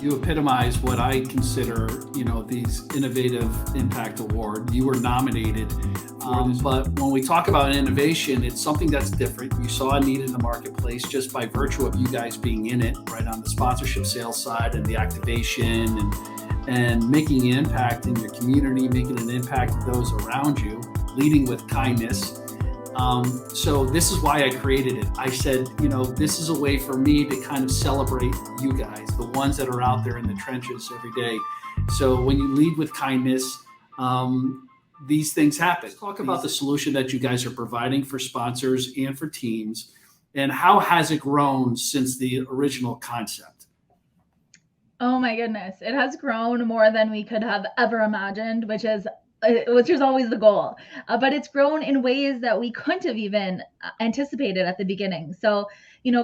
You epitomize what I consider, these innovative impact award. You were nominated for this, but when we talk about innovation, it's something that's different. You saw a need in the marketplace just by virtue of you guys being in it, right, on the sponsorship sales side and the activation and making an impact in your community, making an impact to those around you, leading with kindness. So this is why I created it. I said, this is a way for me to kind of celebrate you guys, the ones that are out there in the trenches every day. So when you lead with kindness, these things happen. Let's talk about the solution that you guys are providing for sponsors and for teams, and how has it grown since the original concept? Oh my goodness, it has grown more than we could have ever imagined, which is always the goal. But it's grown in ways that we couldn't have even anticipated at the beginning. So,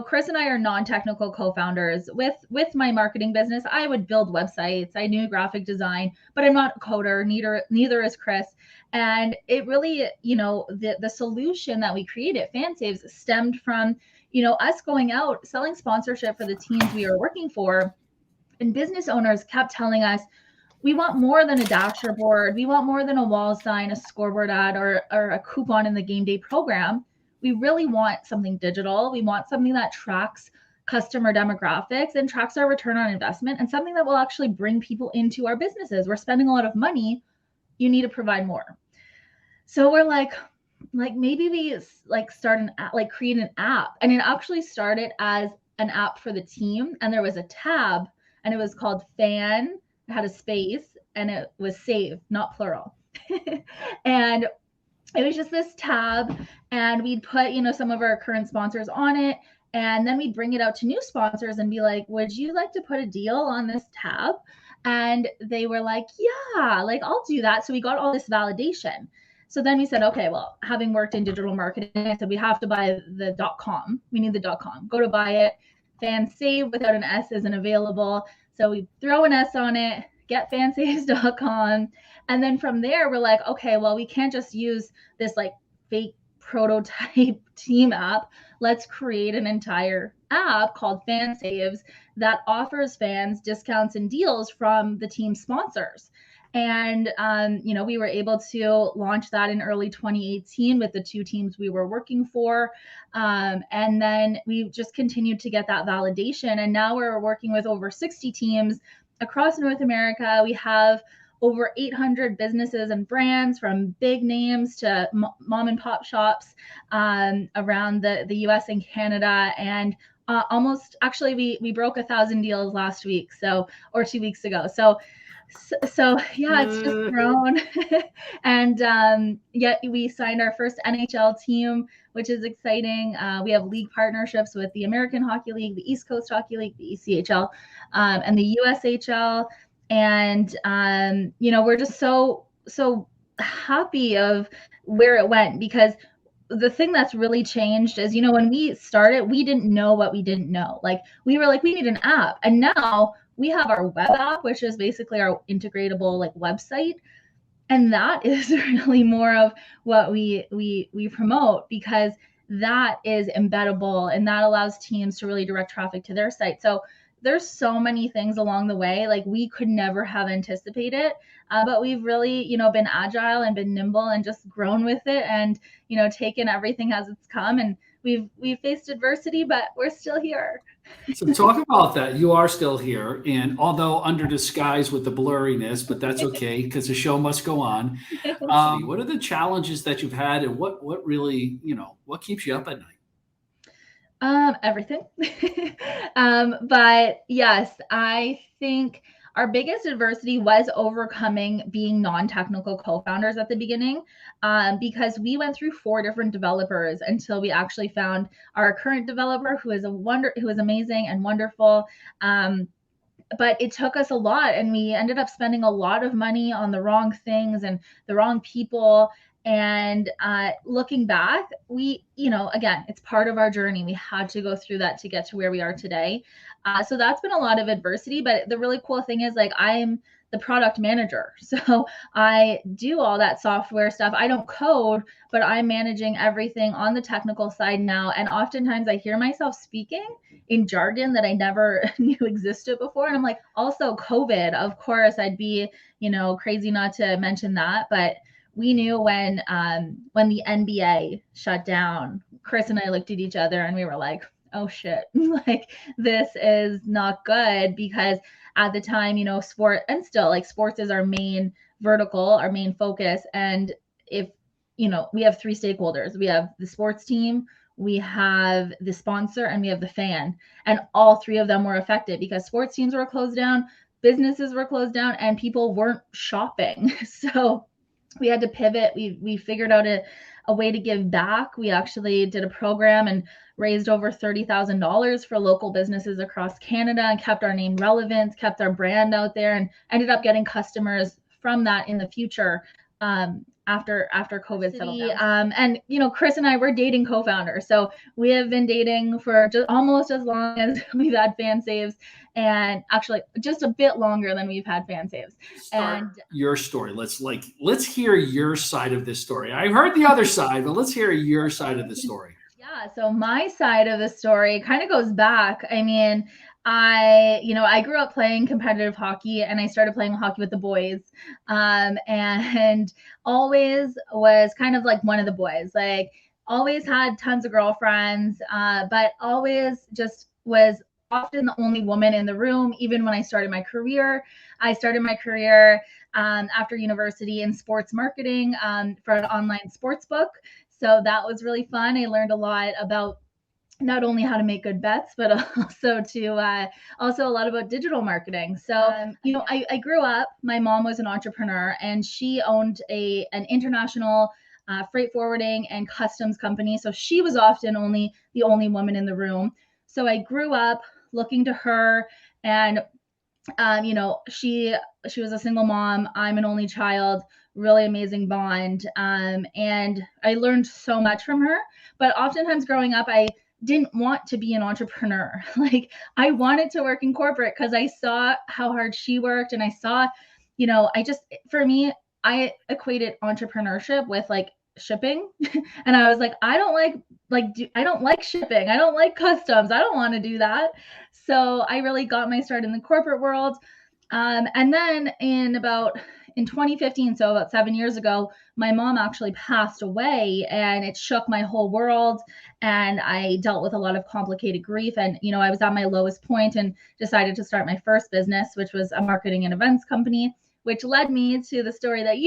Chris and I are non-technical co-founders. With my marketing business, I would build websites. I knew graphic design, but I'm not a coder. Neither is Chris. And it really, the solution that we created, FanSaves, stemmed from, us going out, selling sponsorship for the teams we are working for. And business owners kept telling us, we want more than a dashboard. We want more than a wall sign, a scoreboard ad, or a coupon in the game day program. We really want something digital. We want something that tracks customer demographics and tracks our return on investment, and something that will actually bring people into our businesses. We're spending a lot of money. You need to provide more. So we're like maybe we create an app. And it actually started as an app for the team. And there was a tab, and it was called Fan. It had a space, and it was save, not plural. And it was just this tab, and we'd put, some of our current sponsors on it. And then we'd bring it out to new sponsors and be like, would you like to put a deal on this tab? And they were like, yeah, I'll do that. So we got all this validation. So then we said, okay, well, having worked in digital marketing, I said, we have to buy the .com. We need the .com. Go to buy it. FanSave without an S isn't available. So we throw an S on it, get fansaves.com. And then from there, we're like, okay, well, we can't just use this fake prototype team app. Let's create an entire app called FanSaves that offers fans discounts and deals from the team sponsors. And, we were able to launch that in early 2018 with the two teams we were working for. And then we just continued to get that validation. And now we're working with over 60 teams across North America. We have over 800 businesses and brands, from big names to mom and pop shops around the US and Canada. And we broke 1,000 deals last week, or 2 weeks ago. So yeah, it's just grown. And yet we signed our first NHL team, which is exciting. We have league partnerships with the American Hockey League, the East Coast Hockey League, the ECHL, and the USHL. And, we're just so happy of where it went, because the thing that's really changed is, when we started, we didn't know what we didn't know. We were like, we need an app. And now we have our web app, which is basically our integratable website. And that is really more of what we promote, because that is embeddable and that allows teams to really direct traffic to their site. So there's so many things along the way, we could never have anticipated, but we've really, been agile and been nimble and just grown with it, and, taken everything as it's come. And we've faced adversity, but we're still here. So talk about that. You are still here, and although under disguise with the blurriness, but that's okay because the show must go on. What are the challenges that you've had, and what really, what keeps you up at night? Everything. But yes, I think our biggest adversity was overcoming being non-technical co-founders at the beginning, because we went through 4 different developers until we actually found our current developer, who is amazing and wonderful. But it took us a lot, and we ended up spending a lot of money on the wrong things and the wrong people. And looking back, we, again, it's part of our journey. We had to go through that to get to where we are today. So that's been a lot of adversity. But the really cool thing is, like, I'm the product manager. So I do all that software stuff. I don't code, but I'm managing everything on the technical side now. And oftentimes I hear myself speaking in jargon that I never knew existed before. And I'm like, also COVID, of course, I'd be, crazy not to mention that. But we knew when the NBA shut down, Chris and I looked at each other and we were like, oh shit, like this is not good, because at the time, sport, and still, like, sports is our main vertical, our main focus. And if, we have three stakeholders, we have the sports team, we have the sponsor, and we have the fan. And all three of them were affected because sports teams were closed down, businesses were closed down, and people weren't shopping. So we had to pivot. We figured out a way to give back. We actually did a program and raised over $30,000 for local businesses across Canada, and kept our name relevant, kept our brand out there, and ended up getting customers from that in the future. After COVID settled down. And Chris and I were dating co-founders, so we have been dating for just almost as long as we've had fan saves, and actually just a bit longer than we've had fan saves. And your story. Let's hear your side of this story. I've heard the other side, but let's hear your side of the story. Yeah, so my side of the story kind of goes back. I mean, I grew up playing competitive hockey, and I started playing hockey with the boys, and always was kind of like one of the boys, like always had tons of girlfriends, but always just was often the only woman in the room. Even when I started my career, after university in sports marketing, for an online sports book. So that was really fun. I learned a lot about not only how to make good bets, but also a lot about digital marketing. So, I grew up, my mom was an entrepreneur, and she owned an international freight forwarding and customs company. So she was often the only woman in the room. So I grew up looking to her, and she was a single mom. I'm an only child, really amazing bond. And I learned so much from her. But oftentimes growing up, I didn't want to be an entrepreneur. Like, I wanted to work in corporate because I saw how hard she worked, and I saw, for me, I equated entrepreneurship with like shipping. And I was like, I don't like shipping. I don't like customs. I don't want to do that. So I really got my start in the corporate world. And then in 2015, so about 7 years ago, my mom actually passed away, and it shook my whole world. And I dealt with a lot of complicated grief. And, I was at my lowest point and decided to start my first business, which was a marketing and events company, which led me to the story that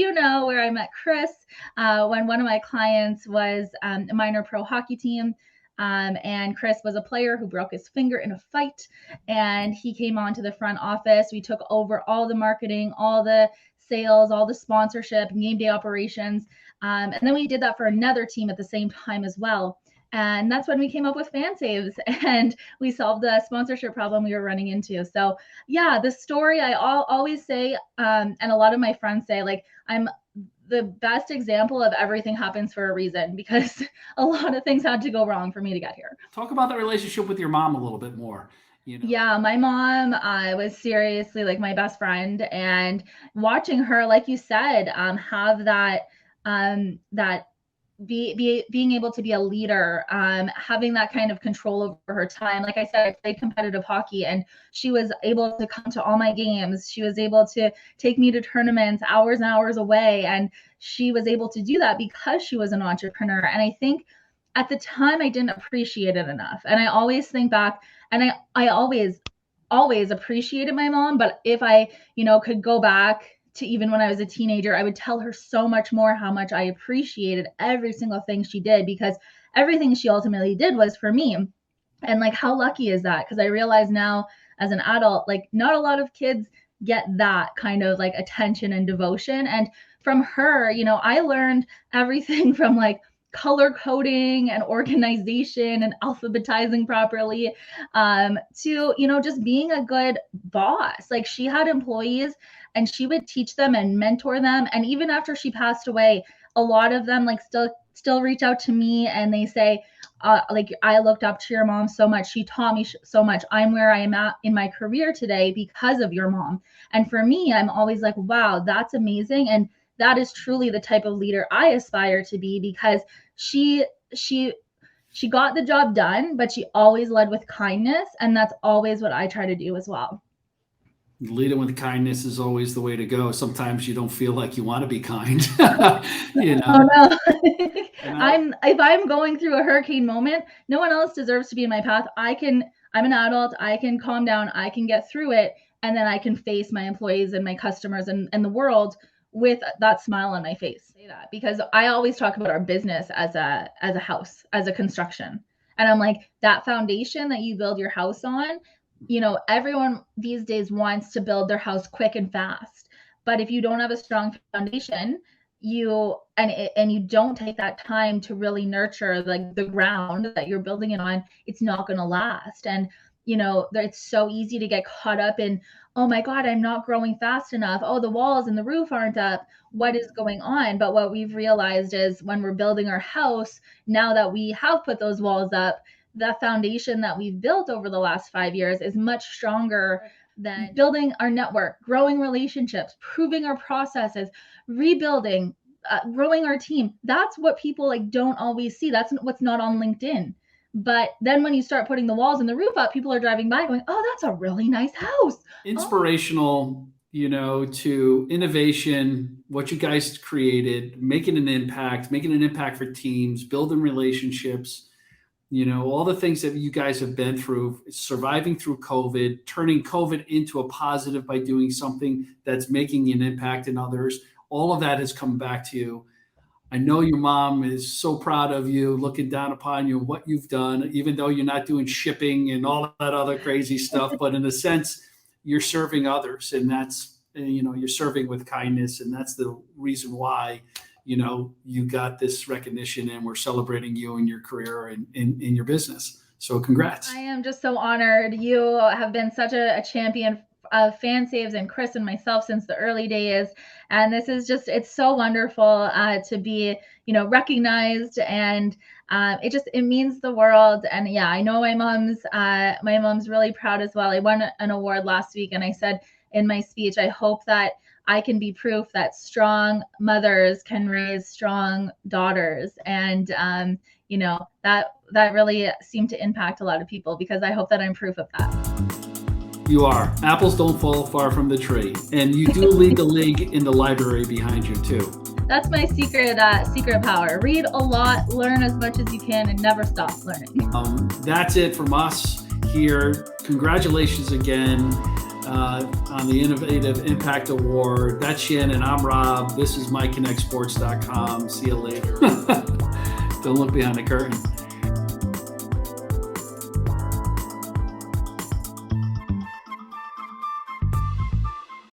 where I met Chris, when one of my clients was a minor pro hockey team. And Chris was a player who broke his finger in a fight, and he came onto the front office. We took over all the marketing, all the sales, all the sponsorship, game day operations. And then we did that for another team at the same time as well. And that's when we came up with fan saves, and we solved the sponsorship problem we were running into. So yeah, the story, I always say, and a lot of my friends say, like, I'm the best example of everything happens for a reason, because a lot of things had to go wrong for me to get here. Talk about the relationship with your mom a little bit more. Yeah, my mom was seriously like my best friend, and watching her, like you said, have that being able to be a leader, having that kind of control over her time. Like I said, I played competitive hockey, and she was able to come to all my games. She was able to take me to tournaments hours and hours away. And she was able to do that because she was an entrepreneur. And I think at the time I didn't appreciate it enough. And I always think back, and I always appreciated my mom. But if I, could go back to even when I was a teenager, I would tell her so much more how much I appreciated every single thing she did, because everything she ultimately did was for me. And like, how lucky is that? Because I realize now as an adult, like, not a lot of kids get that kind of like attention and devotion. And from her, I learned everything from like color coding and organization and alphabetizing properly, to, just being a good boss. Like, she had employees, and she would teach them and mentor them. And even after she passed away, a lot of them like still reach out to me and they say, like, I looked up to your mom so much. She taught me so much. I'm where I am at in my career today because of your mom. And for me, I'm always like, wow, that's amazing. And that is truly the type of leader I aspire to be, because she got the job done, but she always led with kindness. And that's always what I try to do as well. Leading with kindness is always the way to go. Sometimes you don't feel like you want to be kind. Oh no. And If I'm going through a hurricane moment, no one else deserves to be in my path. I'm an adult, I can calm down, I can get through it, and then I can face my employees and my customers and the world with that smile on my face. Say that because I always talk about our business as a house, as a construction. And I'm like, that foundation that you build your house on, everyone these days wants to build their house quick and fast. But if you don't have a strong foundation, you don't take that time to really nurture like the ground that you're building it on, it's not going to last. And it's so easy to get caught up in, oh my God, I'm not growing fast enough. Oh, the walls and the roof aren't up. What is going on? But what we've realized is when we're building our house, now that we have put those walls up, the foundation that we've built over the last 5 years is much stronger than building our network, growing relationships, proving our processes, rebuilding, growing our team. That's what people like don't always see. That's what's not on LinkedIn. But then when you start putting the walls and the roof up, people are driving by going, oh, that's a really nice house. inspirational, to innovation, what you guys created, making an impact for teams, building relationships, all the things that you guys have been through, surviving through COVID, turning COVID into a positive by doing something that's making an impact in others. All of that has come back to you. I know your mom is so proud of you, looking down upon you, what you've done, even though you're not doing shipping and all that other crazy stuff. But in a sense, you're serving others, and that's, you're serving with kindness. And that's the reason why, you got this recognition, and we're celebrating you and your career and in your business. So congrats. I am just so honored. You have been such a champion of Fan Saves and Chris and myself since the early days. And this is just, it's so wonderful to be, recognized, and it means the world. And yeah, I know my mom's really proud as well. I won an award last week, and I said in my speech, I hope that I can be proof that strong mothers can raise strong daughters. And, that really seemed to impact a lot of people, because I hope that I'm proof of that. You are. Apples don't fall far from the tree. And you do lead the league in the library behind you too. That's my secret power. Read a lot, learn as much as you can, and never stop learning. That's it from us here. Congratulations again on the Innovative Impact Award. That's Shannon. I'm Rob. This is MyConnectSports.com. See you later. Don't look behind the curtain.